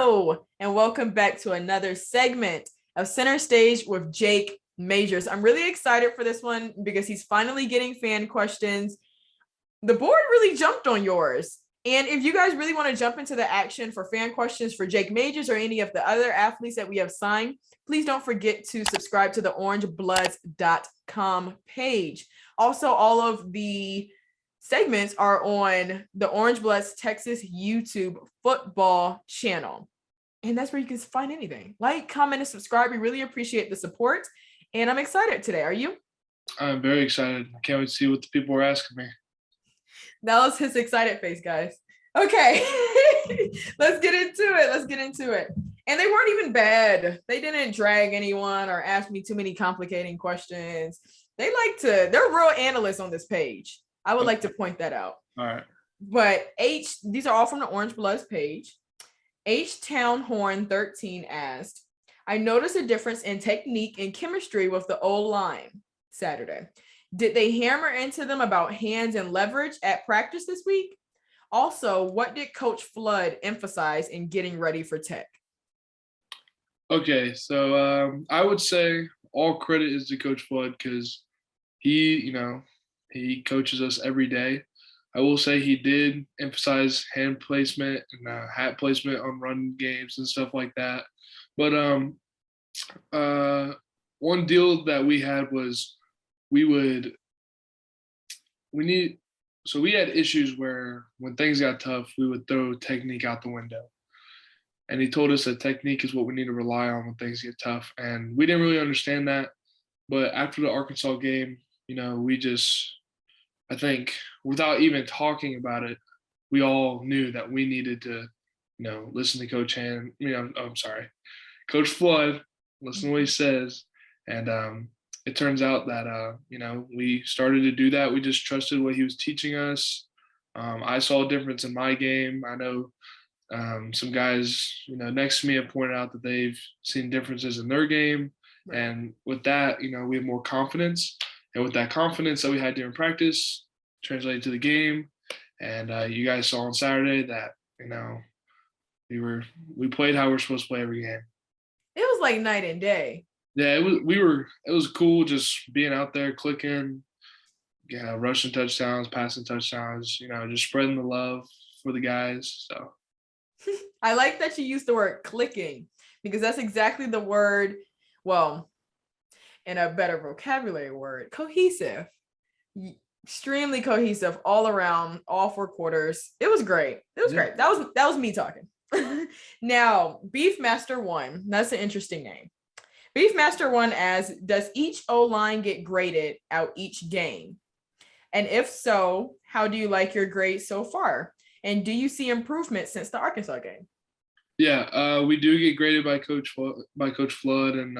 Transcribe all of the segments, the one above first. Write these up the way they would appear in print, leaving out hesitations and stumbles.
Hello, and welcome back to another segment of Center Stage with Jake Majors. I'm really excited for this one because he's finally getting fan questions. The board really jumped on yours. And if you guys really want to jump into the action for fan questions for Jake Majors or any of the other athletes that we have signed, please don't forget to subscribe to the orangebloods.com page. Also, all of the segments are on the Orange Bloods Texas YouTube football channel. And that's where you can find anything. Like, comment, and subscribe. We really appreciate the support. And I'm excited today. Are you? I'm very excited. I can't wait to see what the people are asking me. That was his excited face, guys. Okay. Let's get into it. And they weren't even bad. They didn't drag anyone or ask me too many complicating questions. They're real analysts on this page. I would like to point that out. All right. But these are all from the Orange Bloods page. H Townhorn 13 asked, I noticed a difference in technique and chemistry with the O-line Saturday. Did they hammer into them about hands and leverage at practice this week? Also, what did Coach Flood emphasize in getting ready for Tech? Okay, so I would say all credit is to Coach Flood because he coaches us every day. I will say he did emphasize hand placement and hat placement on run games and stuff like that. But one deal that we had was we had issues where when things got tough, we would throw technique out the window. And he told us that technique is what we need to rely on when things get tough. And we didn't really understand that. But after the Arkansas game, I think without even talking about it, we all knew that we needed to, listen to Coach Flood, listen to what he says. And it turns out that, we started to do that. We just trusted what he was teaching us. I saw a difference in my game. I know some guys, next to me have pointed out that they've seen differences in their game. Right. And with that, we have more confidence. And with that confidence that we had during practice, translated to the game. And you guys saw on Saturday that, we played how we're supposed to play every game. It was like night and day. Yeah, it was cool just being out there clicking, rushing touchdowns, passing touchdowns, just spreading the love for the guys. So I like that you used the word clicking because that's exactly the word, well, in a better vocabulary word, cohesive. Extremely cohesive all around, all four quarters. It was great. Great. That was me talking. Now, Beefmaster 1, that's an interesting name. Beefmaster 1 asks, does each O-line get graded out each game? And if so, how do you like your grade so far? And do you see improvement since the Arkansas game? Yeah, we do get graded by Coach Flood and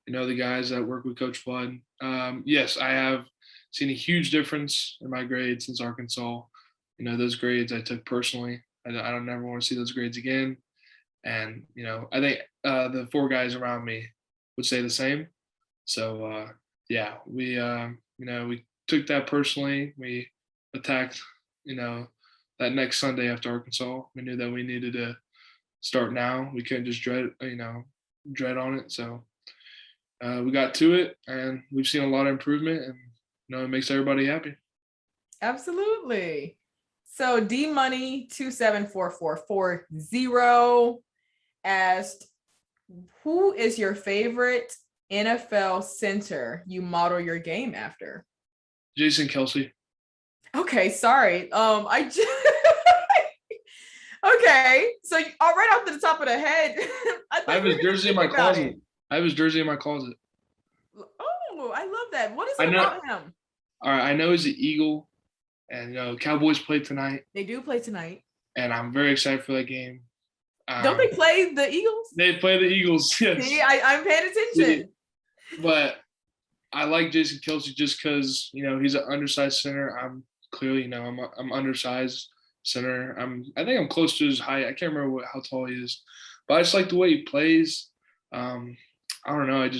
the guys that work with Coach Flood. Yes, I have seen a huge difference in my grades since Arkansas. Those grades I took personally. I don't never want to see those grades again. And, I think the four guys around me would say the same. So, we took that personally. We attacked, that next Sunday after Arkansas. We knew that we needed to start now. We couldn't just dread on it. So we got to it, and we've seen a lot of improvement, and it makes everybody happy. Absolutely. So D-Money 274440 asked, who is your favorite NFL center you model your game after? Jason Kelce. Okay, sorry. Okay, so right off the top of the head, I have his jersey in my closet. Oh, I love that. What is it about him? All right, I know he's an Eagle, and Cowboys play tonight. They do play tonight, and I'm very excited for that game. Don't they play the Eagles? They play the Eagles. Yes. See, I'm paying attention. But I like Jason Kelce just because he's an undersized center. I'm clearly I'm undersized center. I think I'm close to his height. I can't remember how tall he is, but I just like the way he plays. I don't know.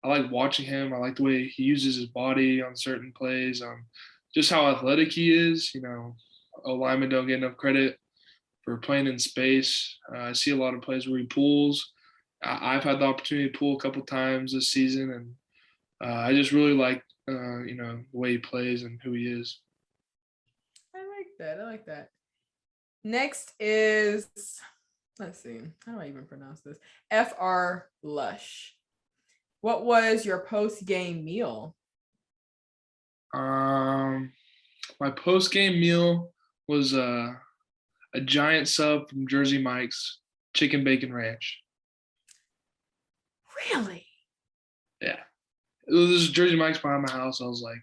I like watching him. I like the way he uses his body on certain plays. Just how athletic he is. O linemen don't get enough credit. for playing in space. I see a lot of plays where he pulls. I've had the opportunity to pull a couple times this season, and I just really like the way he plays and who he is. I like that. I like that. Next is, let's see, how do I even pronounce this? FR Lush. What was your post-game meal? My post-game meal was a giant sub from Jersey Mike's, chicken bacon ranch. Really? Yeah. It was Jersey Mike's behind my house. I was like,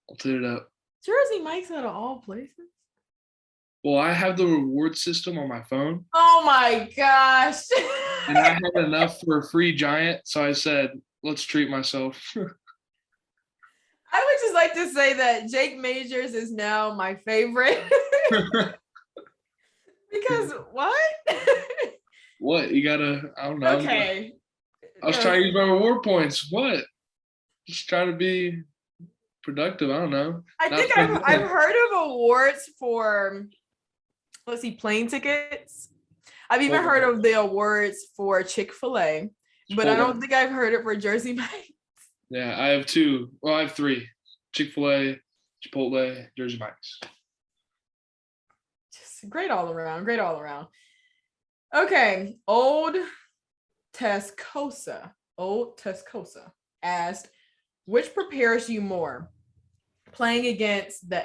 I'll hit it up. Jersey Mike's out of all places? Well, I have the reward system on my phone. Oh my gosh. And I had enough for a free giant, so I said, let's treat myself. I would just like to say that Jake Majors is now my favorite. Because what? What? You gotta, I don't know. Okay. I was trying to use my reward points. What? Just trying to be productive. I don't know. I think I've heard of awards for, let's see, plane tickets. I've even heard of the awards for Chick-fil-A, but I don't think I've heard it for Jersey Mike's. Yeah, I have two. Well, I have three. Chick-fil-A, Chipotle, Jersey Mike's. Just great all around. Great all around. Okay. Old Tescosa asked, which prepares you more? Playing against the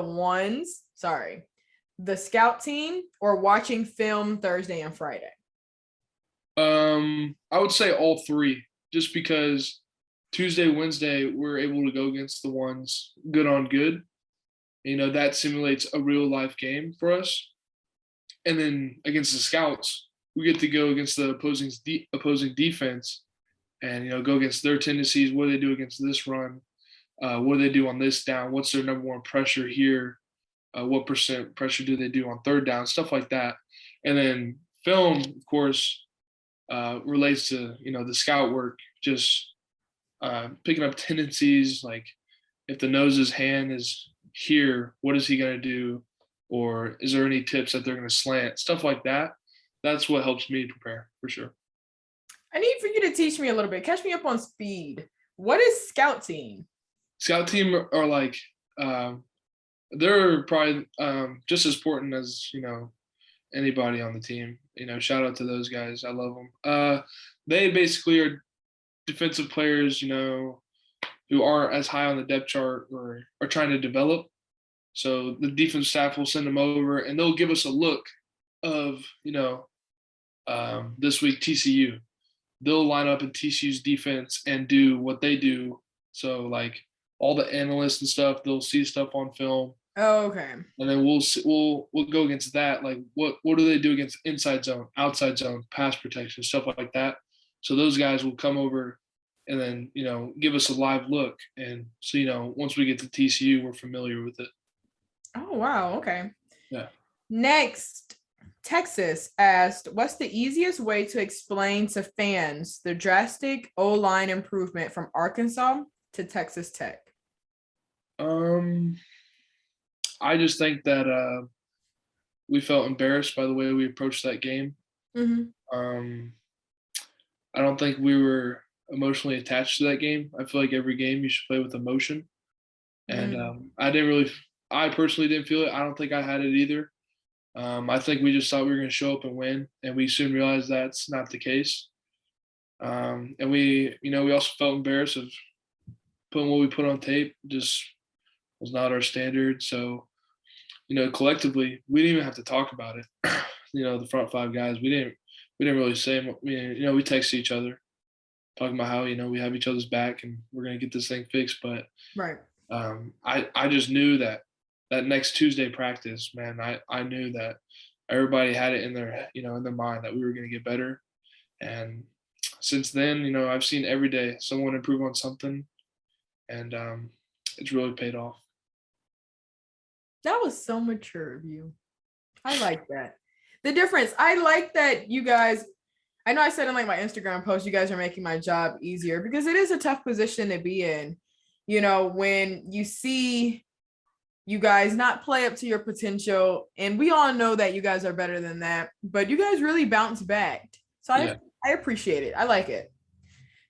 ones, the scout team, or watching film Thursday and Friday? I would say all three, just because Tuesday, Wednesday, we're able to go against the ones good on good. That simulates a real life game for us. And then against the scouts, we get to go against the opposing defense and, go against their tendencies. What do they do against this run? What do they do on this down? What's their number one pressure here? What percent pressure do they do on third down? Stuff like that. And then film, of course, relates to, the scout work, just picking up tendencies. Like if the nose's hand is here, what is he going to do? Or is there any tips that they're going to slant? Stuff like that. That's what helps me prepare for sure. I need for you to teach me a little bit. Catch me up on speed. What is scout team? Scout team are like, they're probably just as important as, anybody on the team. Shout out to those guys. I love them. They basically are defensive players, who aren't as high on the depth chart or are trying to develop. So the defense staff will send them over and they'll give us a look of, this week TCU. They'll line up in TCU's defense and do what they do. So like all the analysts and stuff, they'll see stuff on film. Oh, okay. And then we'll go against that. Like what do they do against inside zone, outside zone, pass protection, stuff like that. So those guys will come over and then, give us a live look. And so, once we get to TCU, we're familiar with it. Oh, wow. Okay. Yeah. Next, Texas asked, what's the easiest way to explain to fans the drastic O-line improvement from Arkansas to Texas Tech? I just think that we felt embarrassed by the way we approached that game. Mm-hmm. I don't think we were emotionally attached to that game. I feel like every game you should play with emotion. And I personally didn't feel it. I don't think I had it either. I think we just thought we were going to show up and win, and we soon realized that's not the case. And we also felt embarrassed of putting what we put on tape just was not our standard. So, collectively, we didn't even have to talk about it. The front five guys, we didn't really say, we texted each other talking about how, we have each other's back and we're going to get this thing fixed. But right. I just knew that next Tuesday practice, man, I knew that everybody had it in their, in their mind that we were going to get better. And since then, I've seen every day someone improve on something, and it's really paid off. That was so mature of you. I like that. The difference, I like that you guys, I know I said in like my Instagram post, you guys are making my job easier because it is a tough position to be in. When you see, you guys not play up to your potential. And we all know that you guys are better than that, but you guys really bounced back. So I appreciate it. I like it.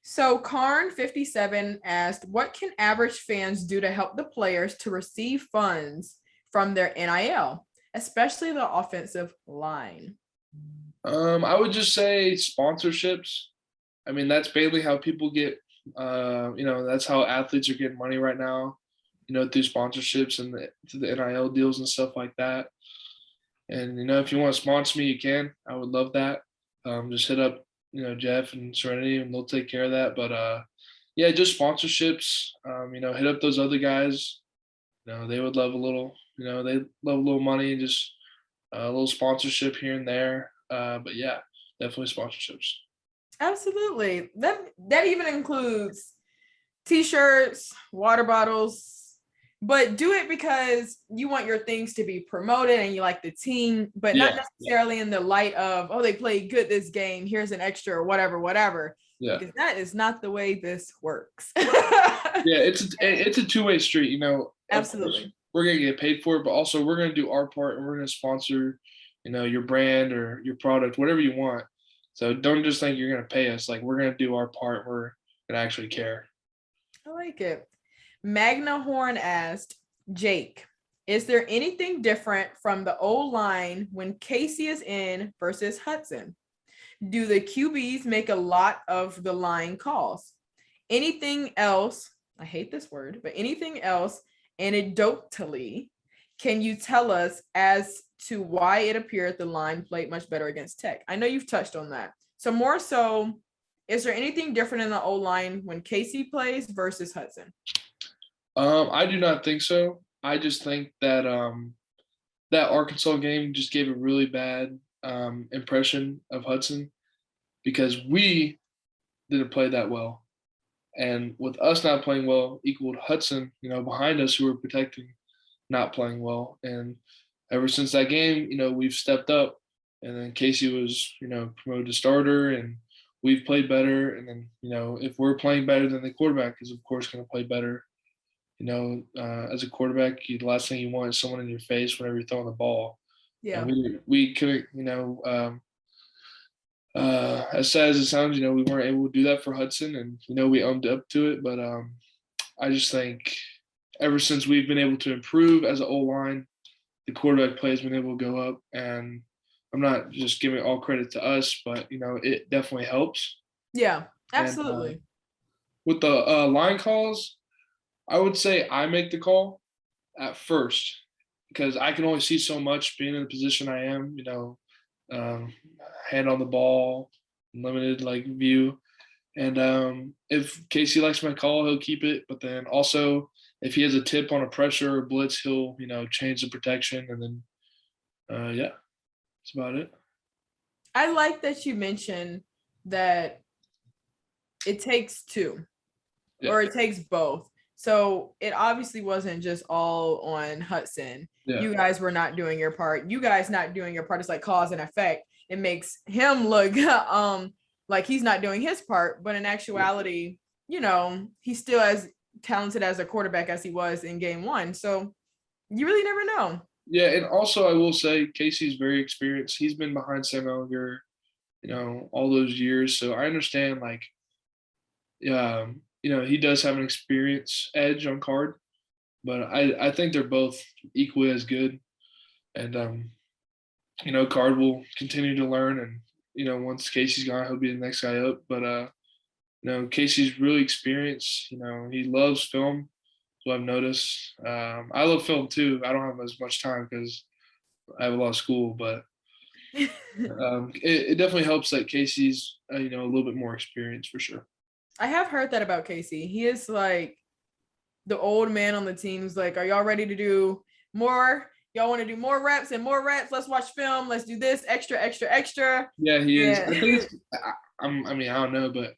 So Karn57 asked, what can average fans do to help the players to receive funds from their NIL, especially the offensive line? I would just say sponsorships. I mean, that's basically how people get, that's how athletes are getting money right now, through sponsorships and through the NIL deals and stuff like that. And, if you want to sponsor me, you can. I would love that. Just hit up, Jeff and Serenity, and they'll take care of that. But, just sponsorships, hit up those other guys. They would love a little, they love a little money, just a little sponsorship here and there. But yeah, definitely sponsorships. Absolutely. That even includes t-shirts, water bottles, but do it because you want your things to be promoted and you like the team, but not necessarily in the light of, oh, they played good this game, here's an extra or whatever. Yeah. Because that is not the way this works. It's a two-way street, Absolutely. We're going to get paid for it, but also we're going to do our part and we're going to sponsor, your brand or your product, whatever you want. So don't just think you're going to pay us. Like, we're going to do our part. We're going to actually care. I like it. Magna Horn asked, Jake, is there anything different from the old line when Casey is in versus Hudson? Do the QBs make a lot of the line calls? Anything else? I hate this word, but anything else anecdotally can you tell us as to why it appeared the line played much better against Tech? I know you've touched on that. So more so, is there anything different in the O-line when Casey plays versus Hudson? I do not think so. I just think that that Arkansas game just gave a really bad impression of Hudson because we didn't play that well. And with us not playing well equaled Hudson, behind us who were protecting, not playing well. And ever since that game, we've stepped up. And then Casey was, promoted to starter, and we've played better. And then, if we're playing better, then the quarterback is, of course, going to play better. As a quarterback, the last thing you want is someone in your face whenever you're throwing the ball. Yeah. And we couldn't, as sad as it sounds, we weren't able to do that for Hudson, and, we owned up to it. But I just think ever since we've been able to improve as an O-line, the quarterback play has been able to go up. And I'm not just giving all credit to us, but, it definitely helps. Yeah, absolutely. And, with the line calls, I would say I make the call at first because I can only see so much being in the position I am, hand on the ball, limited view. And if Casey likes my call, he'll keep it. But then also if he has a tip on a pressure or blitz, he'll, change the protection. And then, that's about it. I like that you mentioned that it takes two or it takes both. So it obviously wasn't just all on Hudson. Yeah. You guys were not doing your part. You guys not doing your part is like cause and effect. It makes him look like he's not doing his part. But in actuality, he's still as talented as a quarterback as he was in game one. So you really never know. Yeah, and also I will say Casey's very experienced. He's been behind Sam Ellinger, all those years. So I understand he does have an experience edge on Card, but I think they're both equally as good. And, Card will continue to learn. And, once Casey's gone, he'll be the next guy up. But, Casey's really experienced. He loves film, so I've noticed. I love film too. I don't have as much time because I have a lot of school, but it definitely helps that Casey's, a little bit more experienced for sure. I have heard that about Casey. He is like the old man on the team. He's like, are y'all ready to do more? Y'all want to do more reps and more reps? Let's watch film. Let's do this extra. Yeah, he is. I think I don't know, but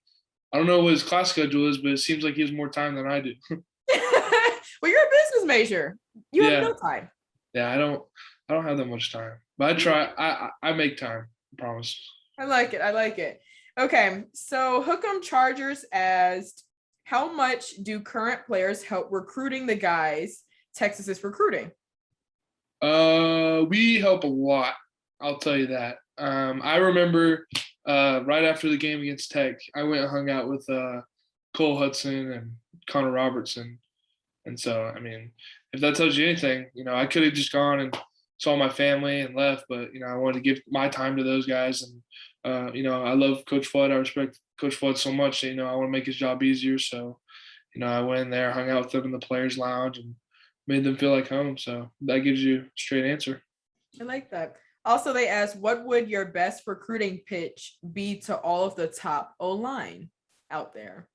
I don't know what his class schedule is, but it seems like he has more time than I do. Well, you're a business major. You have no time. Yeah, I don't have that much time, but I try. I make time. I promise. I like it. Okay, so Hook'em Chargers asked, how much do current players help recruiting the guys Texas's recruiting? We help a lot. I'll tell you that. I remember right after the game against Tech, I went and hung out with Cole Hudson and Connor Robertson. And so, I mean, if that tells you anything, I could have just gone and saw my family and left, but, I wanted to give my time to those guys. And, I love Coach Flood. I respect Coach Flood so much that, I want to make his job easier. So, I went in there, hung out with them in the players' lounge and made them feel like home. So that gives you a straight answer. I like that. Also, they asked, what would your best recruiting pitch be to all of the top O-line out there?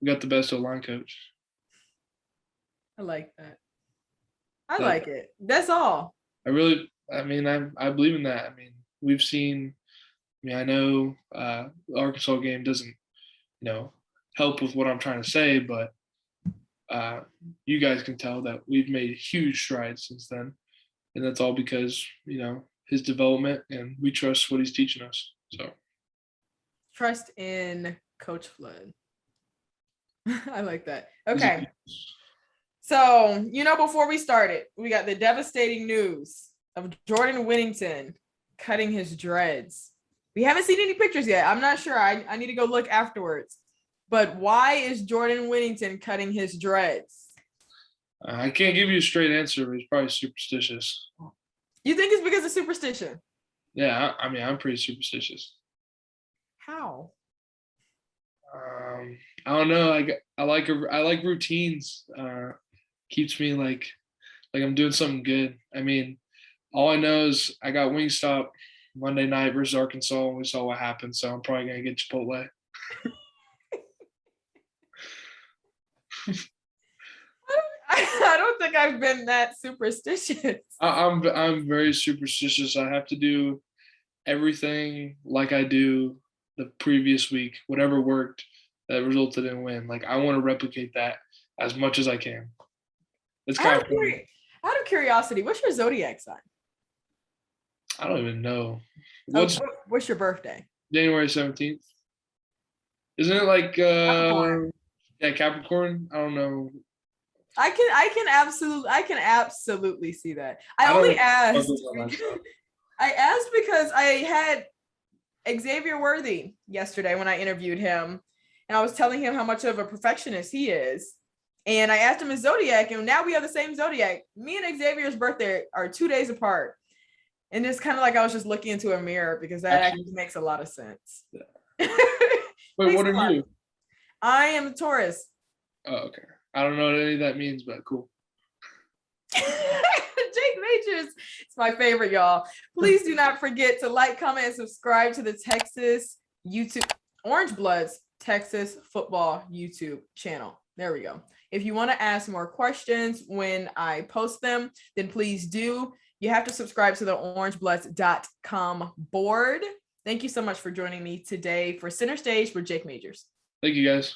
We got the best O-line coach. I like that. I like it. That's all. I believe in that. I mean, we've seen, I know the Arkansas game doesn't, help with what I'm trying to say, but you guys can tell that we've made huge strides since then. And that's all because, his development, and we trust what he's teaching us. So trust in Coach Flood. I like that. Okay. So, before we started, we got the devastating news of Jordan Whittington cutting his dreads. We haven't seen any pictures yet. I'm not sure. I need to go look afterwards. But why is Jordan Whittington cutting his dreads? I can't give you a straight answer, but he's probably superstitious. You think it's because of superstition? Yeah, I'm pretty superstitious. How? I don't know. I like routines. Keeps me like I'm doing something good. I mean, all I know is I got Wingstop Monday night versus Arkansas, and we saw what happened. So I'm probably gonna get Chipotle. I don't think I've been that superstitious. I'm very superstitious. I have to do everything like I do the previous week, whatever worked that resulted in win. Like I want to replicate that as much as I can. It's kind of funny. Out of curiosity, what's your zodiac sign? I don't even know. What's your birthday? January 17th. Isn't it like Capricorn. Yeah, Capricorn? I don't know. I can absolutely see that. I asked because I had Xavier Worthy yesterday when I interviewed him, and I was telling him how much of a perfectionist he is. And I asked him his zodiac, and now we have the same zodiac. Me and Xavier's birthday are 2 days apart. And it's kind of like I was just looking into a mirror because that actually makes a lot of sense. Yeah. Wait, what are you? I am a Taurus. Oh, okay. I don't know what any of that means, but cool. Jake Majors, it's my favorite, y'all. Please do not forget to like, comment, and subscribe to the Texas YouTube Orange Bloods Texas football YouTube channel. There we go. If you want to ask more questions when I post them, then please do. You have to subscribe to the orangebloods.com board. Thank you so much for joining me today for Center Stage with Jake Majors. Thank you, guys.